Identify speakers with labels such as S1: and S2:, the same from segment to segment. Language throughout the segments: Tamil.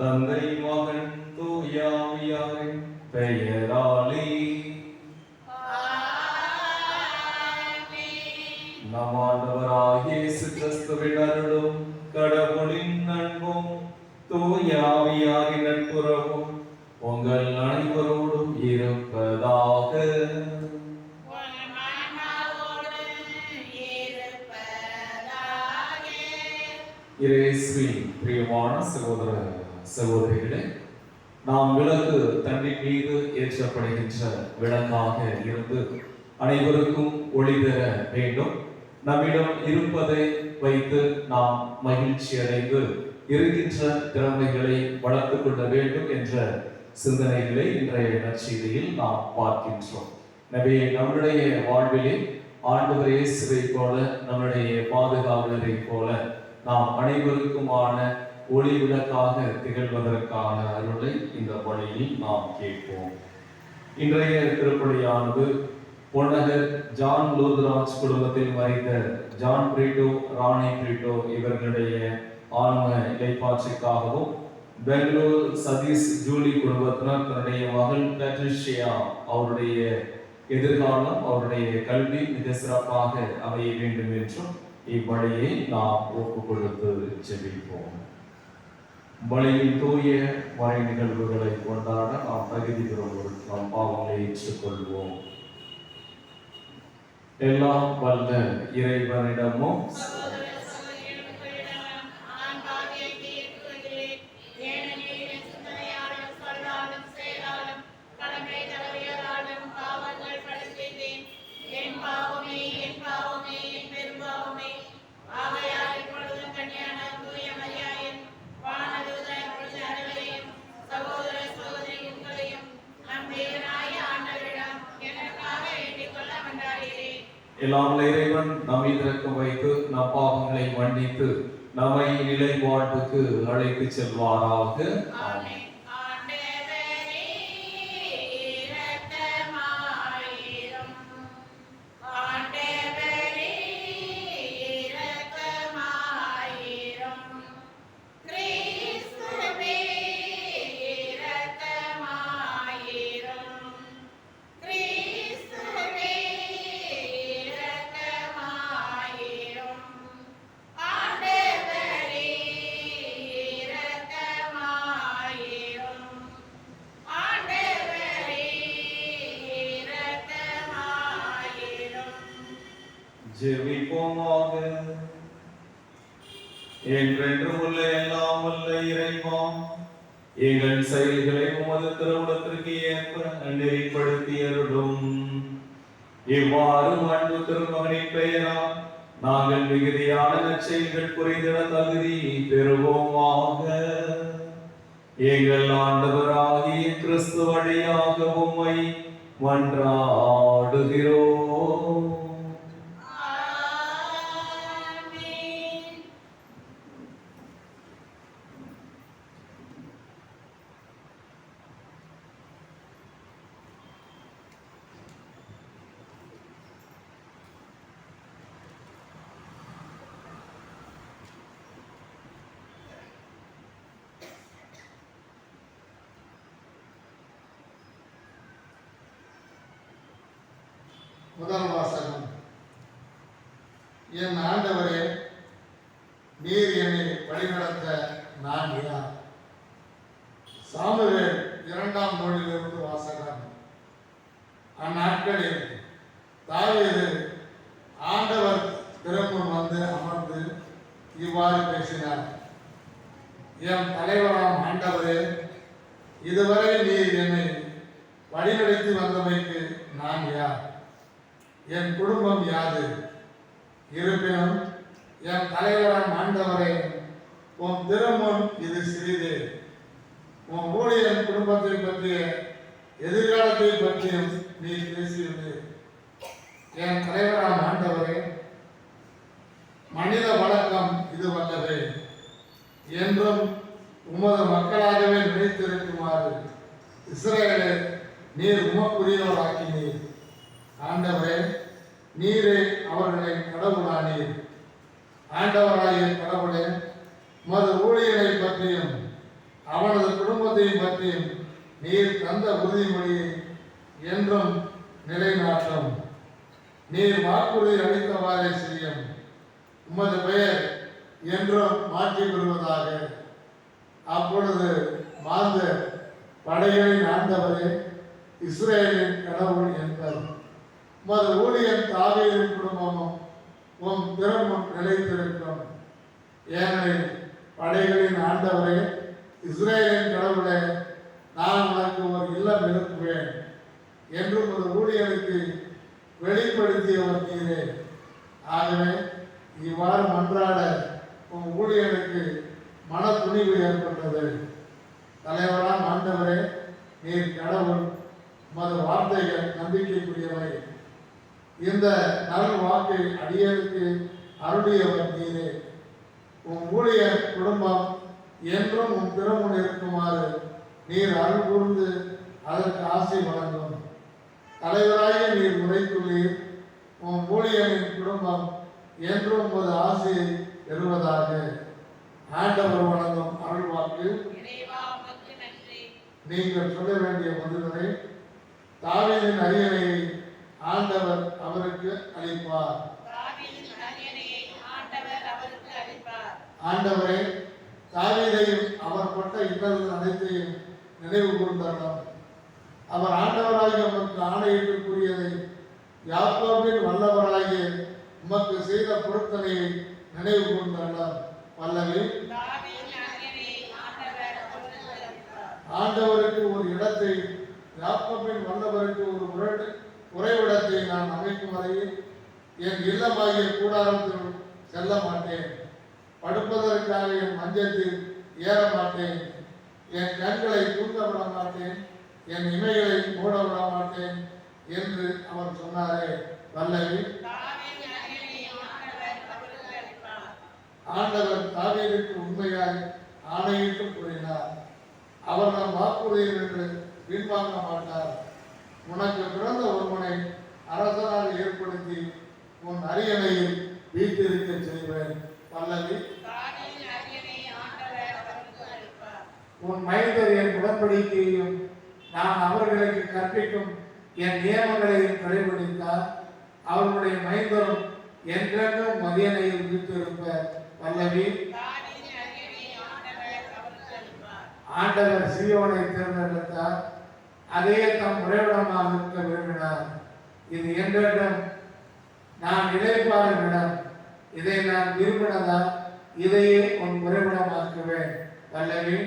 S1: தந்தை மகன் தூயாவியாரின் பெயராலே நம் ஆண்டவராகிய இயேசு கிறிஸ்துவின் அருளும் கடவுளின் அன்பும் தூயாவியாரின் நட்புறவும் உங்கள் அனைவரோடும் இருப்பதாக. இயேசுவின் பிரியமான சகோதர சகோதரிகளே, நாம் விளக்கு தன்னின் மீது ஏற்றப்படுகின்ற விளக்காக இருந்து அனைவருக்கும் ஒளி தர வேண்டும். நம்மிடம் இருப்பதை வைத்து நாம் மகிழ்ச்சி அடைந்து இருக்கின்ற திறமைகளை வளர்த்துக் கொள்ள வேண்டும் என்ற சிந்தனைகளை இன்றைய நற்செய்தியில் நாம் பார்க்கின்றோம். எனவே நம்முடைய வாழ்விலே ஆண்டவர் இயேசுவை போல, நம்முடைய பாதுகாவலரை போல நாம் அனைவருக்குமான ஒளி விளக்காக திகழ்வதற்கான அருளை இந்த பணியில் நாம் கேட்போம். இன்றைய திருப்பலியானது பொன்னகர் ஜான் லூதராஜ் குடும்பத்தில் மறைந்த ஜான் பிரீட்டோ, ராணி பிரீட்டோ இவர்களுடைய ஆன்ம இலைப்பாட்சிக்காகவும், பெங்களூர் சதீஷ் ஜூலி குடும்பத்தினர் தன்னுடைய மகள் பேட்ரிஷியா அவருடைய எதிர்காலம், அவருடைய கல்வி மிக சிறப்பாக அமைய வேண்டும் என்றும் இப்பலியை நாம் ஒப்பு கொடுத்து ஜெபிப்போம். பலியின் தூய மறை நிகழ்வுகளை கொண்டாட நாம் தகுதி பெறுவோம். நம் பாவங்களை ஏற்றுக்கொள்வோம். எல்லாம் வல்ல இறைவனிடமும் எல்லாம் இறைவன் நம்மை திறக்க வைத்து நம் பாவங்களை மன்னித்து நம்மை நிலை வாழ்வுக்கு அழைத்து செல்வாராக. ஆமென். ஜெபிப்போமாக. என்றென்றும் உள்ள எல்லாம் வல்ல இறைவா, எங்கள் செயல்களை உமது திருவுளத்திற்கு ஏற்ப நெறிப்படுத்தி அருளும். இவ்வாறு அன்பு திருமகனின் பெயரால் நாங்கள் மிகுதியான நற்செயல்கள் புரிந்திட தகுதி பெறுவோமாக. எங்கள் ஆண்டவராகிய கிறிஸ்து வழியாக உம்மை மன்றாடுகிறோம்.
S2: முதல் வாசகம். என் ஆண்டவரே, நீர் என்னை வழிநடத்த நான் யார்? சாமுவேல் 2ஆம் நூலிலிருந்து வாசகம். அந்நாட்களில் தாவீது ஆண்டவர் திருமுன் வந்து அமர்ந்து இவ்வாறு பேசினார். என் தலைவராம் ஆண்டவரே, இதுவரை நீர் என்னை வழிநடத்தி வந்தமைக்கு நான் யார்? என் குடும்பம் யாது? இருப்பினும் என் தலைவராம் ஆண்டவரே, உன் திருமுன் இது சிறிது. உன் ஊழியன் குடும்பத்தை பற்றிய எதிர்காலத்தை பற்றியும் நீ பேசியுள்ளீர். என் தலைவராம் ஆண்டவரே, மனித வழக்கம் இது வல்லவே, என்றும் உமது மக்களாகவே நினைத்திருக்குமாறு இஸ்ரவேலை நீர் உமக்குரியவராக்கினீர். ஆண்டவரே, நீரே அவர்களை கடவுளானீர். ஆண்டவராகிய கடவுளே, உமது ஊழியனை பற்றியும் அவனது குடும்பத்தையும் பற்றியும் நீர் தந்த உறுதிமொழியை என்றும் நிலைநாட்டும். நீர் வாக்குறுதி அளித்தவாறே செய்யும். உமது பெயர் என்றும் மாற்றி பெறுவதாக. அப்பொழுது மாந்த படைகளின் ஆண்டவரே, இஸ்ரேலின் கடவுள் என்பர். உமது ஊழியன் தாவீதின் குடும்பமும் உம் திருமுன் நிலைத்திருக்கும். ஏனெனில் படைகளின் ஆண்டவரே, இஸ்ரேலின் கடவுளே, நான் உனக்கு ஒரு இல்லம் எழுப்புவேன் என்று உமது ஊழியனுக்கு வெளிப்படுத்தியவர் நீரே. ஆகவே இவ்வாறு மன்றாட உம் ஊழியனுக்கு மன துணிவு ஏற்பட்டது. தலைவராம் ஆண்டவரே, நீர் கடவுள். உமது வார்த்தைகள் நம்பிக்கைக்குரியவை. இந்த நல் வாக்கை அடியனுக்கு அருளியவர் நீரே. உன் ஊழிய குடும்பம் என்றும் உன் திருமுன் இருக்குமாறு நீர் அருள் கூர்ந்து அதற்கு ஆசை வழங்கும். தலைவராக நீர் உரைத்துள்ளீர். உன் ஊழியனின் குடும்பம் என்றும் உமது ஆசையை பெறுவதாக. ஆண்டவர் வழங்கும் அருள் வாக்கு. நீங்கள் சொல்ல வேண்டிய பதில்களை தாவீதின் அரியணையை ஆண்டவர் அவருக்கு அளிப்பார். ஆண்டவரே, தாவீதையும் அவர் பட்ட இன்னல்கள் அனைத்தையும் நினைவு கூர்ந்தார். அவர் ஆண்டவராக அவருக்கு ஆணையிட்டு கூறியதை யாக்கோபின் வல்லவராய் உமக்கு செய்த பொருத்தனையை நினைவு கூர்ந்தார். பல்லவி ஆண்டவருக்கு ஒரு இடத்தை, யாக்கோபின் வல்லவருக்கு ஒரு உறைவிடத்தை நான் அமைக்கும் வரையில் என் இல்லமாகிய கூடாரத்தில் செல்ல மாட்டேன். படுப்பதற்காக என் மஞ்சத்தில் ஏற மாட்டேன். என் கண்களை தூங்க விட மாட்டேன். என் இமைகளை மூட விட மாட்டேன் என்று அவர் சொன்னாரே. பல்லவி ஆண்டவர் தாவீதுக்கு உண்மையாய் ஆணையிட்டு கூறினார். அவர் நம் வாக்குறுதியில் என்று பின்வாங்க மாட்டார். உனக்கு பிறந்த ஒருவனை அரசனாக ஏற்படுத்தி உன் அரியணையில் வீட்டிருக்க செய்வேன். பல்லவி உன் மைந்தர் என் உடன்படிக்கையும் நான் அவர்களுக்கு கற்பிக்கும் என் நியமங்களையும் கடைபிடித்தார். அவர்களுடைய மைந்தரும் என்றென்றும் மதியனையில் வீட்டிருப்ப. பல்லவி ஆண்டவர் சீயோனை தேர்ந்தெடுத்தார். அதே தம் உறைவிடமாக இருக்க விரும்பினார். இது என்றென்றும் நான் இளைப்பாறும் இடம். இதை நான் விரும்பினதா இதையே உன் உறைவிடமாக்குவேன். பல்லவி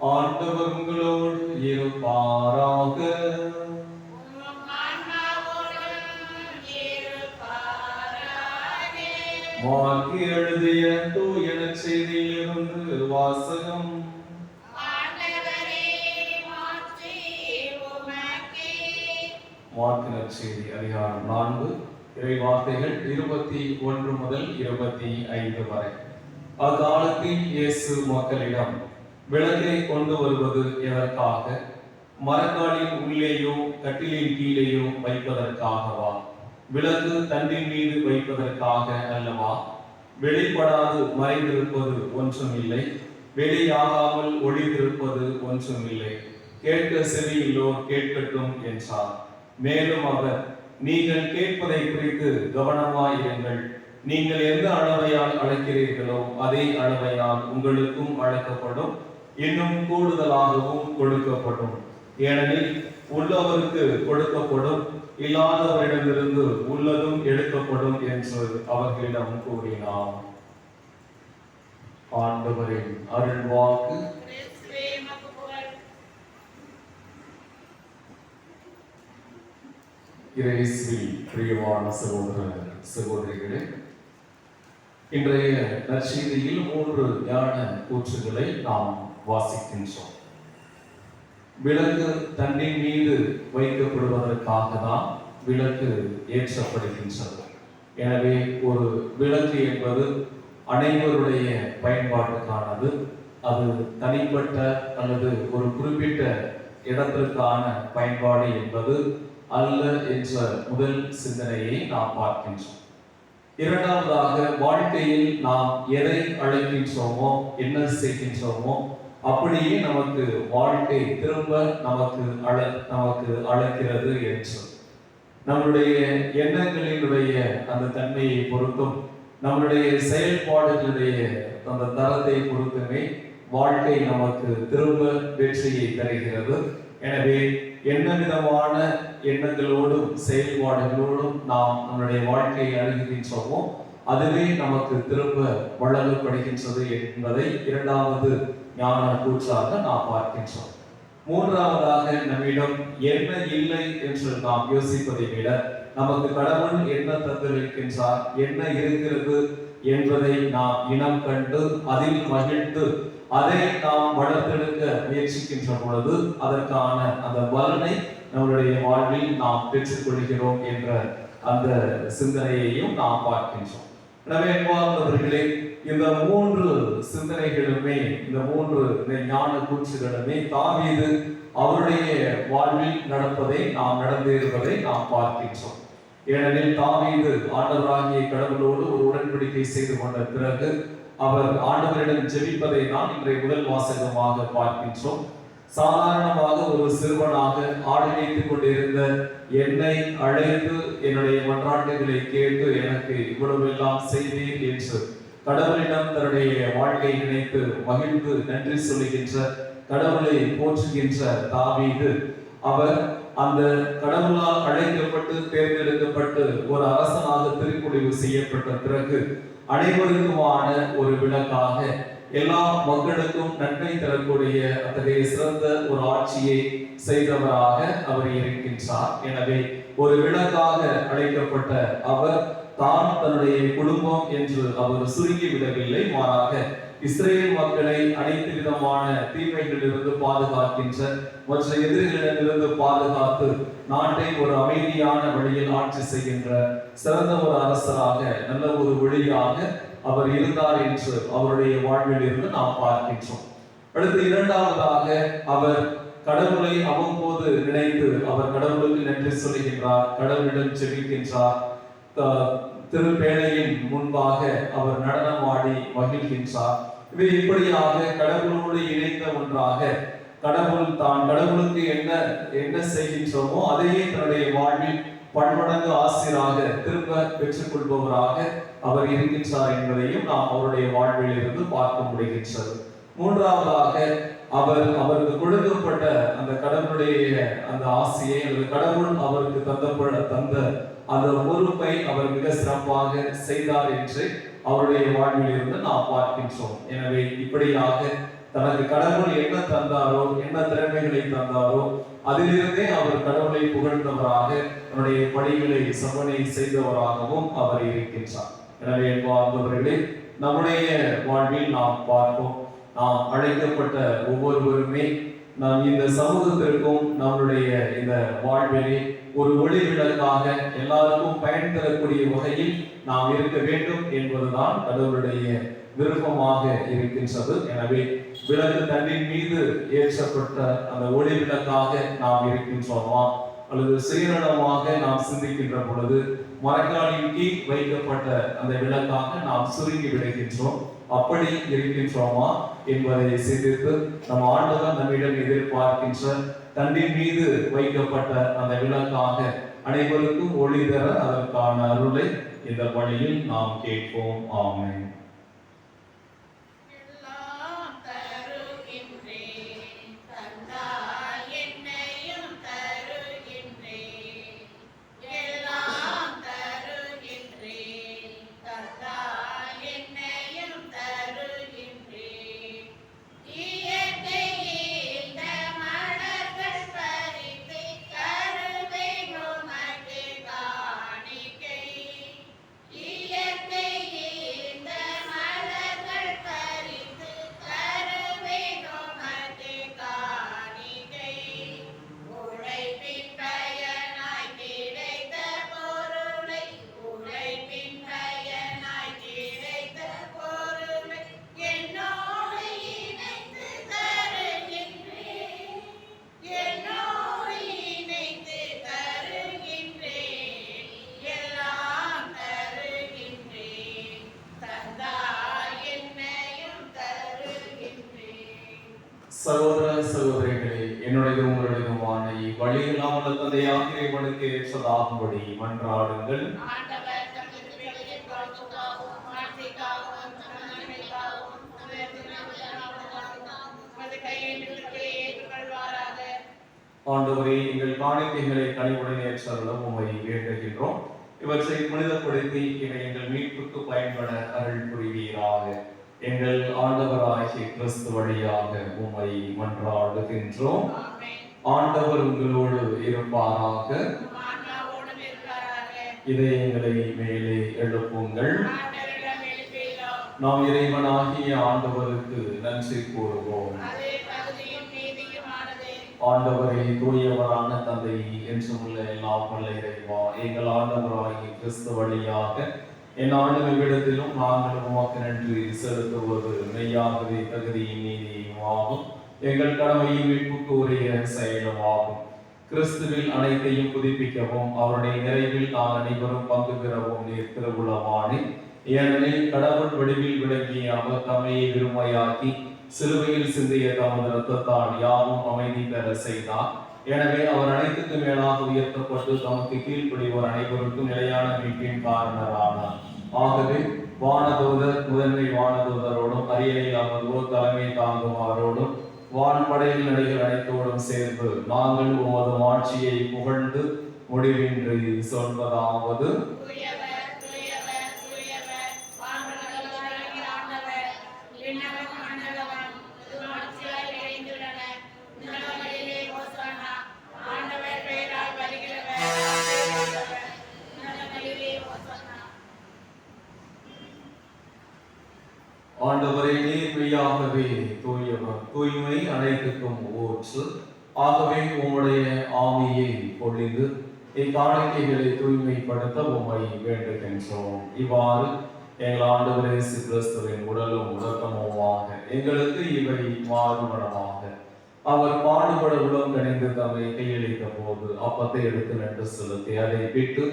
S1: ஆண்டவர் உங்களோடு இருப்பாராக. மார்க்கு எழுதிய தூய நற்செய்தியிலிருந்து வாசகம். மார்க்கு நற்செய்தி அதிகாரம் 4 இறை வார்த்தைகள் 21 முதல் 25 வரை. அக்காலத்தில் இயேசு மக்களிடம், விளக்கை கொண்டு வருவது எதற்காக? மரக்காலின் உள்ளேயோ கட்டிலின் கீழேயோ வைப்பதற்காகவா? விளக்கு தண்டின் மீது வைப்பதற்காக அல்லவா? வெளிப்படாது மறைந்திருப்பது ஒன்றுமில்லை, வெளியாகாமல் ஒளிந்திருப்பது ஒன்றுமில்லை. கேட்க செவியுள்ளோர் கேட்கட்டும் என்றார். மேலும் அவர், நீங்கள் கேட்பதை குறித்து கவனமாயிருங்கள். நீங்கள் எந்த அளவையால் அளக்கிறீர்களோ அதே அளவையால் உங்களுக்கும் அளக்கப்படும், இன்னும் கூடுதலாகவும் கொடுக்கப்படும். ஏனெனில் உள்ளவருக்கு கொடுக்கப்படும், இல்லாதவரிடமிருந்து உள்ளதும் எடுக்கப்படும் என்று அவர்களிடம் கூறினார். ஆண்டவரின் அருள்வாக்கு. இயேசுவில் பிரியமான சகோதர சகோதரிகளே, இன்றைய நற்செய்தியில் 3 ஞான கூற்றுகளை நாம் வாசிக்கின்றோம். விளக்கு தண்டின் மீது வைக்கப்படுவதற்காக தான் விளக்கு ஏற்றப்படுகின்றது. எனவே ஒரு விளக்கு என்பது அனைவருடைய பயன்பாட்டுக்கானது. அது தனிப்பட்ட அல்லது ஒரு குறிப்பிட்ட இடத்திற்கான பயன்பாடு என்பது அல்ல என்ற முதல் சிந்தனையை நாம் பார்க்கின்றோம். இரண்டாவதாக, வாழ்க்கையில் நாம் எதை அழைக்கின்றோமோ, என்ன செய்கின்றோமோ, அப்படியே நமக்கு வாழ்க்கை திரும்ப நமக்கு அழைக்கிறது என்று நம்முடைய எண்ணங்களினுடைய அந்த தன்மையை பொறுத்தும் நம்முடைய செயல்பாடுகளுடைய அந்த தரத்தை பொறுத்துமே வாழ்க்கை நமக்கு திரும்ப வெற்றியை தருகிறது. எனவே என்ன விதமான எண்ணங்களோடும் செயல்பாடுகளோடும் நாம் நம்முடைய வாழ்க்கையை அணுகுகின்றோமோ அதுவே நமக்கு திரும்ப வழங்கப்படுகின்றது என்பதை இரண்டாவது ஞான கூற்றாக நாம் பார்க்கின்றோம். மூன்றாவதாக, நம்மிடம் என்ன இல்லை என்று நாம் யோசிப்பதை விட நமக்கு கடவுள் என்ன தந்திருக்கின்றார், என்ன இருக்கிறது என்பதை நாம் இனம் கண்டு அதில் மகிழ்ந்து அதை நாம் வளர்த்தெடுக்க முயற்சிக்கின்ற பொழுது அதற்கான அந்த பலனை நம்முடைய வாழ்வில் நாம் பெற்றுக் கொள்கிறோம் என்ற அந்த சிந்தனையையும் நாம் பார்க்கின்றோம். எனவே அன்பார்ந்தவர்களே, இந்த மூன்று சிந்தனைகளுமே, இந்த மூன்று ஞான கூற்றுகளுமே தாவீது அவருடைய வாழ்வில் நடப்பதை நடந்தேறுவதை நாம் பார்க்கின்றோம். ஏனெனில் தாவீது ஆண்டவராகிய கடவுளோடு ஒரு உடன்படிக்கை செய்து கொண்ட பிறகு அவர் ஆண்டவரிடம் ஜெபிப்பதை நாம் இன்றைய முதல் வாசகமாக பார்க்கின்றோம். சாதாரணமாக ஒரு சிறுவனாக ஆடு வைத்துக் கொண்டிருந்த என்னை அழைத்து என்னுடைய மன்றாட்டுகளை கேட்டு எனக்கு இவ்வளவு எல்லாம் செய்தேன் என்று கடவுளிடம் தன்னுடைய வாழ்க்கையை நினைத்து மகிழ்ந்து நன்றி சொல்லுகின்ற, கடவுளை போற்றுகின்ற தாவீது அவர் அந்த கடவுளால் அழைக்கப்பட்டு தேர்ந்தெடுக்கப்பட்டு ஒரு அரசனாக திருப்பொழிவு செய்யப்பட்ட பிறகு அனைவருக்குமான ஒரு விளக்காக, எல்லா மக்களுக்கும் நன்மை தரக்கூடிய அத்தகைய சிறந்த ஒரு ஆட்சியை செய்தவராக அவர் இருக்கின்றார். எனவே ஒரு விளக்காக அழைக்கப்பட்ட அவர் தான் தன்னுடைய குடும்பம் என்று அவர் சுருங்கி விடவில்லை. மாறாக இஸ்ரேல் மக்களை அனைத்து விதமான தீமைகளிலிருந்து பாதுகாக்கின்ற, மற்ற எதிரிகளிடமிருந்து பாதுகாத்து நாட்டை ஒரு அமைதியான வழியில் ஆட்சி செய்கின்ற சிறந்த ஒரு அரசராக, நல்ல ஒரு ஒளியாக அவர் இருந்தார் என்று அவருடைய வாழ்வில் இருந்து நாம் பார்க்கின்றோம். அடுத்து இரண்டாவதாக அவர் கடவுளை அவ்வப்போது நினைத்து அவர் கடவுளுக்கு நன்றி சொல்லுகின்றார், கடவுளிடம் ஜெபிக்கின்றார். திருப்பேழையின் முன்பாக அவர் நடனமாடி மகிழ்கின்றார். இவை இப்படியாக கடவுளோடு இணைந்த ஒன்றாக, கடவுளுக்கு என்ன செய்கின்றோமோ அதையே தன்னுடைய வாழ்வில் பன்மடங்கு ஆசிராக திரும்ப பெற்றுக் கொள்பவராக அவர் இருக்கின்றார் என்பதையும் நாம் அவருடைய வாழ்வில் இருந்து பார்க்க முடிகின்றது. மூன்றாவதாக அவருக்கு கொடுக்கப்பட்ட அந்த கடவுளுடைய அந்த ஆசையை, அல்லது கடவுள் அவருக்கு தந்த அந்த பொறுப்பை அவர் மிக சிறப்பாக செய்தார் என்று அவருடைய வாழ்வில் இருந்து நாம் பார்க்கின்றோம். எனவே இப்படியாக தனக்கு கடவுள் என்ன தந்தாரோ, என்ன திறமைகளை தந்தாரோ அதிலிருந்தே அவர் கடவுளை புகழ்ந்தவராக, தன்னுடைய பணிகளை சமனை செய்தவராகவும் அவர் இருக்கின்றார். எனவே பார்ப்பவர்களே, நம்முடைய வாழ்வில் நாம் பார்ப்போம், நாம் அழைக்கப்பட்ட ஒவ்வொருவருமே நாம் இந்த சமூகத்திற்கும் நம்முடைய இந்த வாழ்விலே ஒரு ஒளி விளக்காக எல்லாருக்கும் பயன் தரக்கூடிய வகையில் நாம் இருக்க வேண்டும் என்பதுதான் கடவுளுடைய விருப்பமாக இருக்கின்றது. எனவே விளக்கு தண்ணின் மீது ஏற்றப்பட்ட அந்த ஒளி விளக்காக நாம் இருக்கின்றோமா, அல்லது சுயநலமாக நாம் சிந்திக்கின்ற பொழுது மரக்காலின் கீழ் வைக்கப்பட்ட அந்த விளக்காக நாம் சுருங்கி விடுகின்றோம்? அப்படி இருக்கின்றோமா என்பதை சிந்தித்து நம் ஆண்டவர் நம்மிடம் எதிர்பார்க்கின்ற தண்ணின் மீது வைக்கப்பட்ட அந்த விளக்காக அனைவருக்கும் ஒளி தர அதற்கான அருளை இந்த வழியில் நாம் கேட்போம். ஆமென். சகோதர சகோதரிகளே, என்னுடைய உங்களுடையதுமான இவ்வழியெல்லாம் உள்ள தந்தையாக இறைவனுக்கு ஏற்றதாகும்படி மன்றாடுங்கள். ஆண்டவரே, எங்கள் காணிக்கைகளை கனிவுடன் ஏற்றருள உம்மை வேண்டுகின்றோம். இவற்றை புனிதப்படுத்தி இவை எங்கள் மீட்புக்கு பயன்பட அருள் புரிவீராக. எங்கள் ஆண்டவராகிய கிறிஸ்து வழியாக உம்மை மன்றாடுகின்றோம். ஆண்டவர் உங்களோடு இருப்பாராக. இதயங்களை மேலே எழுப்புங்கள். நாம் இறைவனாகிய ஆண்டவருக்கு நன்றி கூறுவோம். ஆண்டவரே, தூயவரான தந்தை, என்றும் உள்ள எல்லாம் வல்ல இறைவா, எங்கள் ஆண்டவராகிய கிறிஸ்து வழியாக என் ஆண்டுகளிடத்திலும் நாங்கள் உமக்கு நன்றி செலுத்துவது மெய்யாகவே தகுதியின் நீதியும் ஆகும். எங்கள் கடமையும் மீட்புக்கு உரிய செயலும் ஆகும். கிறிஸ்துவில் அனைத்தையும் புதுப்பிக்கவும் அவருடைய நிறைவில் நாம் அனைவரும் பங்கு பெறவும் நீர் திருவுளவானே. ஏனெனில் கடவுள் வடிவில் விளங்கிய அவர் தம்மையை விருமையாக்கி சிலுவையில் சிந்திய தமது இரத்தத்தால் யாவும் அமைதி பெற செய்தார். எனவே அவர் அனைத்துக்கு மேலாக உயர்த்தப்பட்டு தமக்கு கீழ்ப்படிவோர் அனைவருக்கும் நிலையான மீட்பின் காரணரானார். ஆகவே வானதூதர் முதன்மை வானதூதரோடும் அரியணையில் அமர்வோர் தலைமை தாங்கும் அவரோடும் வான்படையில் நடிகர் அனைத்தோடும் சேர்ந்து நாங்கள் உமது ஆட்சியை புகழ்ந்து முடிவின்றி சொல்வதாவது: ஆண்டவரை நீர் மெய்யாகவே தூயவர், தூய்மை அனைத்துக்கும் ஊற்று. ஆகவே உம்முடைய ஆவியை பொழிந்து இக்காணிக்கைகளை தூய்மைப்படுத்த உம்மை வேண்டுகின்றோம். இவ்வாறு எங்கள் ஆண்டவர் இயேசு கிறிஸ்துவின் உடலும் உடக்கமுமாக எங்களுக்கு இவை மாறுபடமாக. அவர் பாடுபட உளம் கணிந்து தம்மை கையளித்த போது அப்பத்தை எடுத்து நன்று செலுத்தி அதை விட்டு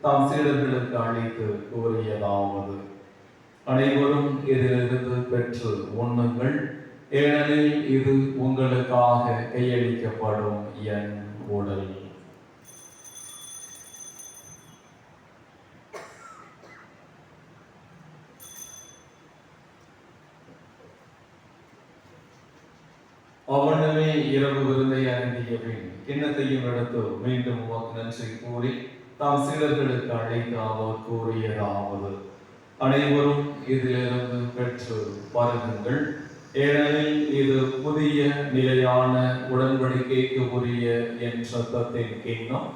S1: தாம் சீடர்களுக்கு அளித்து கூறியதாவது: அனைவரும் இதிலிருந்து பெற்று உண்ணுங்கள், ஏனெனில் இது உங்களுக்காக கையளிக்கப்படும் என் உடல். அவனுமே இரவு விருந்தை அருந்திய பின் கிண்ணத்தையும் எடுத்து மீண்டும் நன்றி கூறி தாம் சீடர்களுக்கு அழைத்து அவர் கூறியதாவது: அனைவரும் இதிலிருந்து பெற்று பருகுங்கள், ஏனெனில் இது புதிய நிலையான உடன்படிக்கைக்கு உரிய என் சத்தத்தின் கிண்ணம்.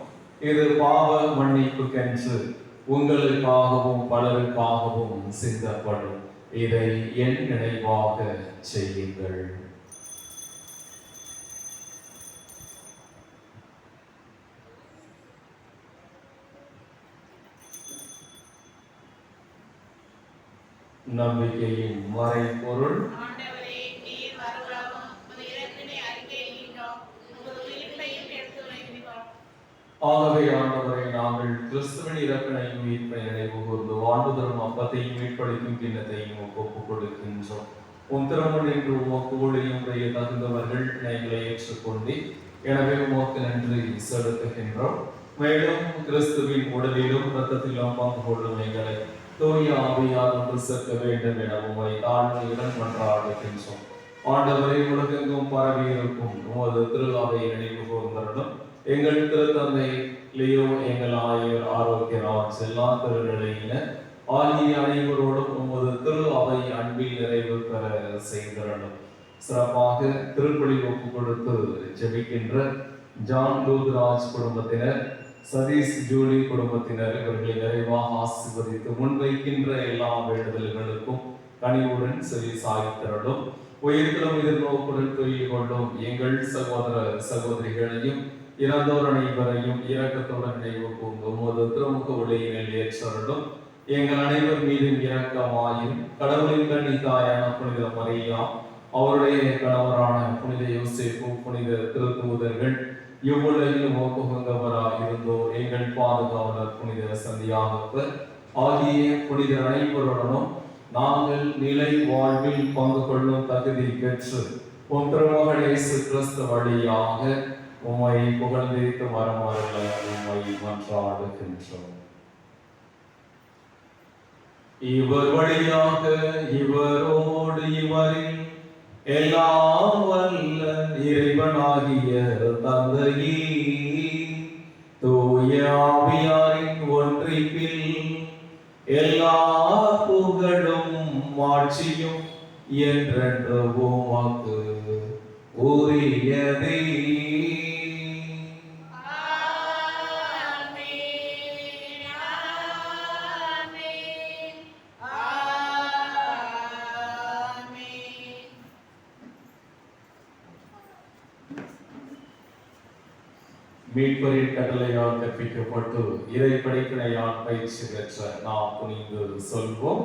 S1: இது பாவ மன்னிப்புக்கென்று உங்களுக்காகவும் பலருக்காகவும் சிந்தப்படும். இதை என் நினைவாக செய்யுங்கள். நம்பிக்கையின் மறைபொருள்: ஆகவே ஆண்டவரை நாங்கள் கிறிஸ்துவின் இறப்பினையும் மீட்பினை நினைவு கூர்ந்து வாழ்வுதரும் அப்பத்தையும் மீட்பளிக்கும் கிண்ணத்தையும் ஒப்புக் கொடுக்கின்றோம். உன் திருமணம் என்று உமக்கு ஊழியம் செய்ய தகுந்தவர்கள் எங்களை ஏற்றுக்கொண்டு எனவே உமக்கு நன்றி செலுத்துகின்றோம். மேலும் கிறிஸ்துவின் உடலிலும் இரத்தத்திலும் பங்கு கொள்ளும் எங்களை தூய ஆவியால் ஒன்று சேர்க்க வேண்டும் என உம்மை தாழ்மையுடன் மன்றாடுகின்றோம். ஆண்டவரை உலகெங்கும் பரவி இருக்கும் உமது திரு அவையை நினைவு கூர்ந்தருளும். எங்கள் திருத்தந்தை லியோ, எங்கள் ஆயர் ஆரோக்கியராஜ், எல்லா திருநிலையினர் ஆகிய அனைவரோடும் உமது திரு அவை அன்பில் நிறைவு பெற செய்தருளும். சிறப்பாக திருப்பலி ஒப்பு கொடுத்து ஜெபிக்கின்ற ஜான் லூத்ராஜ் குடும்பத்தினர், சதீஷ் ஜூலி குடும்பத்தினர் இவர்களை நிறைவாக ஆசீர்வதித்து முன்வைக்கின்ற எல்லா வேண்டுதல்களுக்கும் கனிவுடன் செவி சாய்த்திரளும். உயிர்களும் எதிர்நோக்குடன் தொழில் கொள்ளும் எங்கள் சகோதர சகோதரிகளையும் இறந்தோர் அனைவரையும் இரக்கத்துடன் நினைவு கூர்ந்து உமது திருமுக ஒளியினில் ஏற்றருளும். எங்கள் அனைவர் மீதும் இரக்கமாயும் கடவுளின் கன்னி தாயான புனித மரியா, அவருடைய கணவரான புனித யோசேப்பு, புனித திருத்தூதர்கள், இவ்வுலகில் மோக்குகந்தவராக இருந்தோ எங்கள் பாதுகாவலர் புனித சந்தியாகப்பர் ஆகிய புனித அனைவருடனும் நாங்கள் நிலை வாழ்வில் பங்கு கொள்ளும் தகுதி பெற்று உன் திருமகன் இயேசு கிறிஸ்து வழியாக உம்மை புகழ்ந்தேத்து வரமருள உம்மை மன்றாடுகின்றோம். இவர் வழியாக இவரோடு இவரில் எல்லாம் வல்ல இறைவனாகிய தந்தையே, தூய ஆவியாரின் ஒன்றிப்பில் எல்லா புகழும் ஆட்சியும் என்றென்று உமக்கு உரியதே. மீட்பரின் கட்டளையால் கற்பிக்கப்பட்டு இறை படிப்பினையால் பயிற்சி பெற்ற நாம் துணிந்து சொல்வோம்.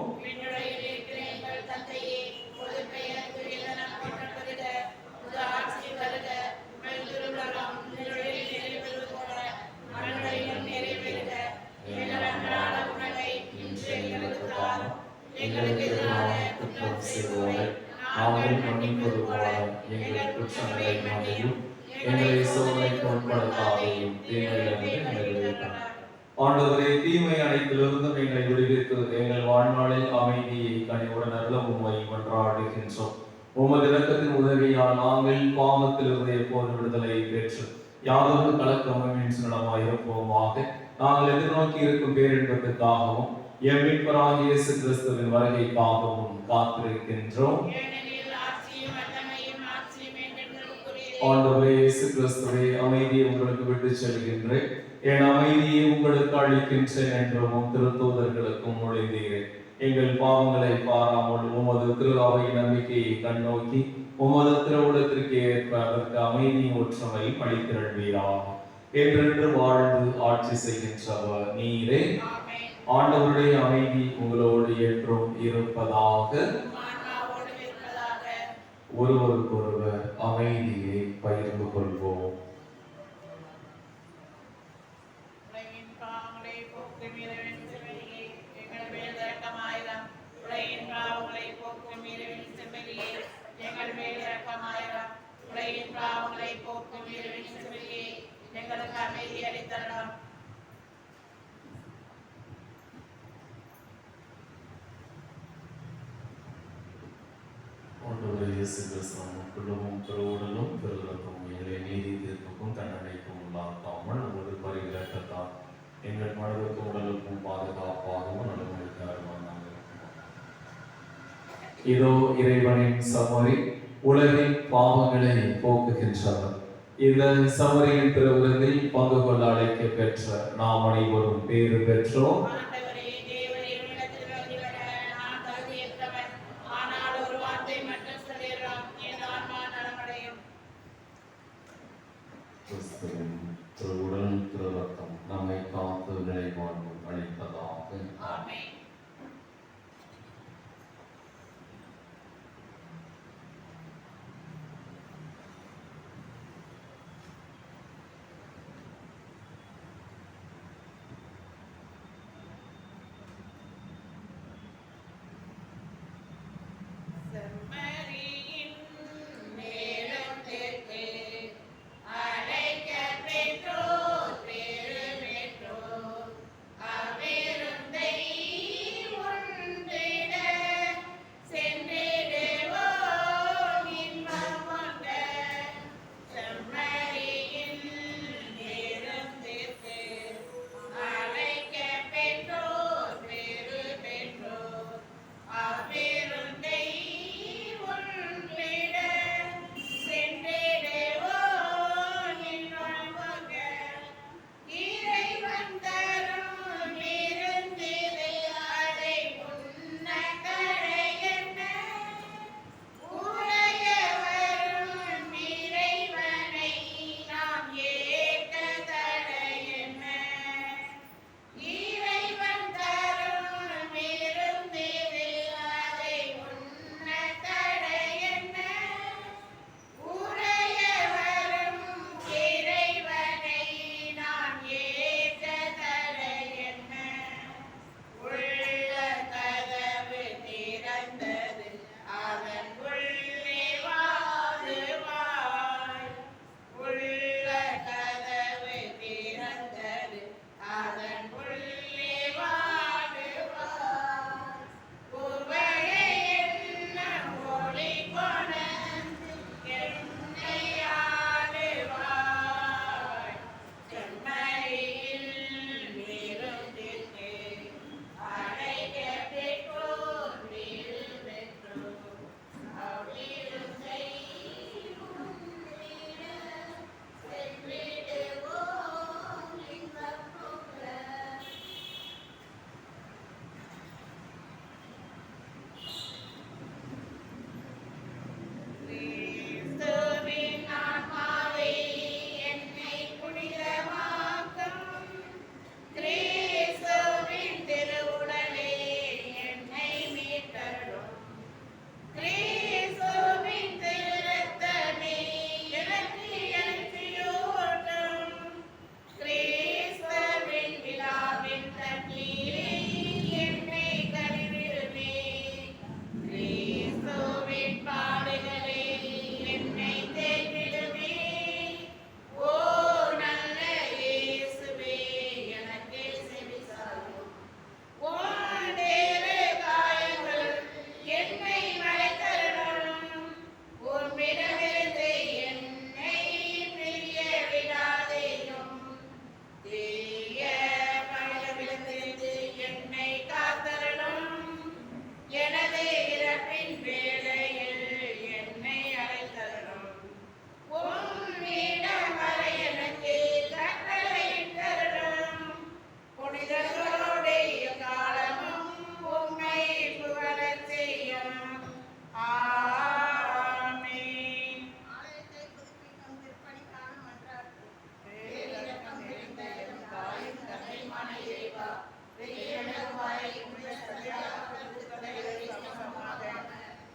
S1: எங்களுக்கு எதிராக குற்றம் செய்வோரை நாங்கள் மன்னிப்பது போல எங்கள் குற்றங்களை மன்னியும், எங்களை சோதனைக்கு உட்படுத்தாதையும் தீமையிலிருந்து எங்களை விடுவிக்கும். ஆண்டவரே, தீமை அனைத்திலிருந்தும் எங்களை விடுவித்து எங்கள் வாழ்நாளில் அமைதியை கனிவுடன் அருள உம்மை மன்றாடுகின்றோம். உமது இரக்கத்தின் உதவியால் நாங்கள் பாவத்திலிருந்து எப்போது விடுதலை பெற்று யாதொரு கலக்கமின்றி நலமாயிருப்போமாக. நாங்கள் எதிர்நோக்கி இருக்கும் பேரின்பத்துக்காகவும் எம் மீட்பராகிய இயேசு கிறிஸ்துவின் வருகைக்காகவும் காத்திருக்கின்றோம். ஆண்டவரே இயேசு கிறிஸ்துவே, அமைதியை உங்களுக்கு விட்டு செல்கின்றேன், என் அமைதியை உங்களுக்கு அளிக்கின்றேன் என்றும் திருத்தூதர்களுக்கும் மொழிந்தீரேன். எங்கள் பாவங்களை பாராமல் உமது திரு அவை நம்பிக்கையை கண்ணோக்கி உமது திருவுளத்திற்கு ஏற்ப அதற்கு அமைதியும் ஒற்றுமையும் அளித்திருவீராக. என்றென்று வாழ்ந்து ஆட்சி செய்கின்றவர் நீரே. ஆண்டவருடைய அமைதி உங்களோடு என்றும் இருப்பதாக. ஒருவருக்கொருவர் அமைதியை பகிர்ந்து கொள்வோம்.
S3: எங்களுக்கு அமைதி அளித்தரலாம்.
S1: ஆண்டவரே இயேசு கிறிஸ்துவின் குடும்பம் திருவுடலும் திருரத்தம் எங்களை நீதி தீர்ப்புக்கும் தண்டனைக்கும் உள்ளாக்காமல் ஒரு பரிவிலக்கத்தால் எங்கள் மனதுக்கும் உடலுக்கும் பாதுகாப்பாகவும் நலமுடிக்காருமாக. இதோ இறைவனின் சமரி, உலகின் பாவங்களை போக்குகின்றவர். இந்த சமரியின் திருவிருந்தில் பங்கு கொள்ள அழைக்க பெற்ற நாம் அனைவரும் பேறு பெற்றோம். திருவுடலும் திருரத்தம் நம்மை காத்து நிலைவாழ்வு அளிப்பதாக.
S3: ஆமென்.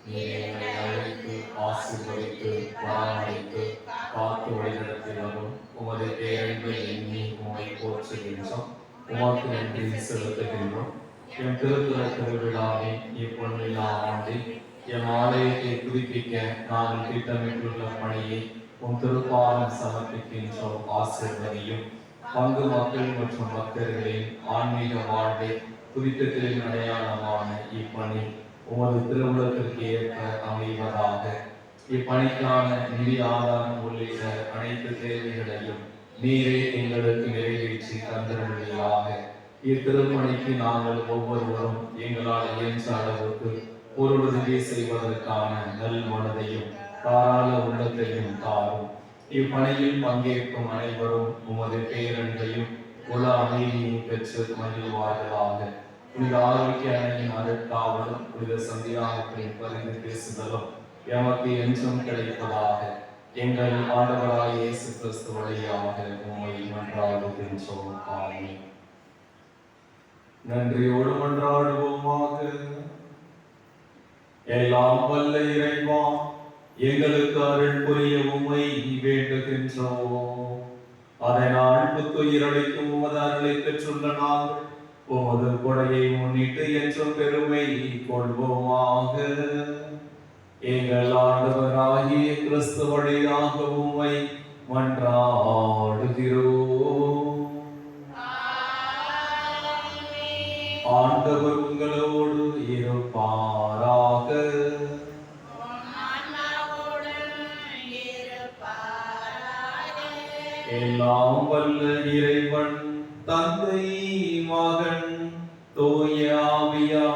S1: நீர் எங்களை அழைத்து ஆசீர்வதித்து பராமரித்து காத்து வழிநடத்தினரும் உமது பேரன்பை எண்ணி உம்மை போற்றுகின்றோம். உமக்கு நன்றி செலுத்துகின்றோம். எம் திருத்துறை திருவிழாவை இப்பொன்னில்லா ஆண்டில் எம் ஆலயத்தை புதுப்பிக்க நாங்கள் திட்டமிட்டுள்ள பணியை உம் திருப்பாதம் சமர்ப்பிக்கின்றோம். ஆசீர்வதியும். பங்கு மக்கள் மற்றும் பக்தர்களின் ஆன்மீக வாழ்வை புதுப்பித்தலின் அடையாளமான இப்பணி உமது திருவுளத்திற்கு ஏற்ப அமைவதாக. இப்பணிக்கான நிதி ஆதாரம் உள்ளிட்ட அனைத்து தேவைகளையும் நீரே எங்களுக்கு நிறைவேற்றி தந்திருவீராக. இத்திருப்பணிக்கு நாங்கள் ஒவ்வொருவரும் எங்களால் இயன்ற அளவுக்கு பொருளுதவி செய்வதற்கான நல் மனதையும் தாராள உள்ளத்தையும் தாரும். இப்பணியில் பங்கேற்கும் அனைவரும் உமது பேரன்பையும் உல அமைதியையும் பெற்று மகிழ்வார்களாக. புனித ஆரோக்கிய அணையின் அருட்காவலும் புனித சந்தியாகத்தின் பரிந்து பேசுதலும் எமக்கு என்றும் கிடைப்பதாக. எங்கள் ஆண்டவராய் இயேசு கிறிஸ்து வழியாக உம்மை மன்றாடுகின்றோம். ஆமென். நன்றியோடு மன்றாடுவோமாக. எல்லாம் வல்ல இறைவா, எங்களுக்கு அருள் புரிய உம்மை வேண்டுகின்றோம். அதனால் புத்துயிரளிக்கும் உமது அருளை பெற்றுள்ள நாங்கள் உமது கொடையை முன்னிட்டு என்றும் பெருமை கொள்வோமாக. எங்கள் ஆண்டவராகிய கிறிஸ்து வழியாக உம்மை மன்றாடுகிறோம். ஆண்டவர் உங்களோடு இருப்பாராக. எல்லாம் வல்ல இறைவன் தந்தை மகன் தூய ஆவியா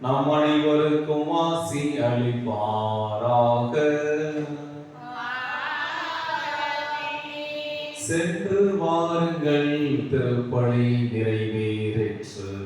S1: நம் அனைவருக்கும் ஆசி அளிப்பாராக. சென்று வாருங்கள், திருப்பணி நிறைவேறிற்று.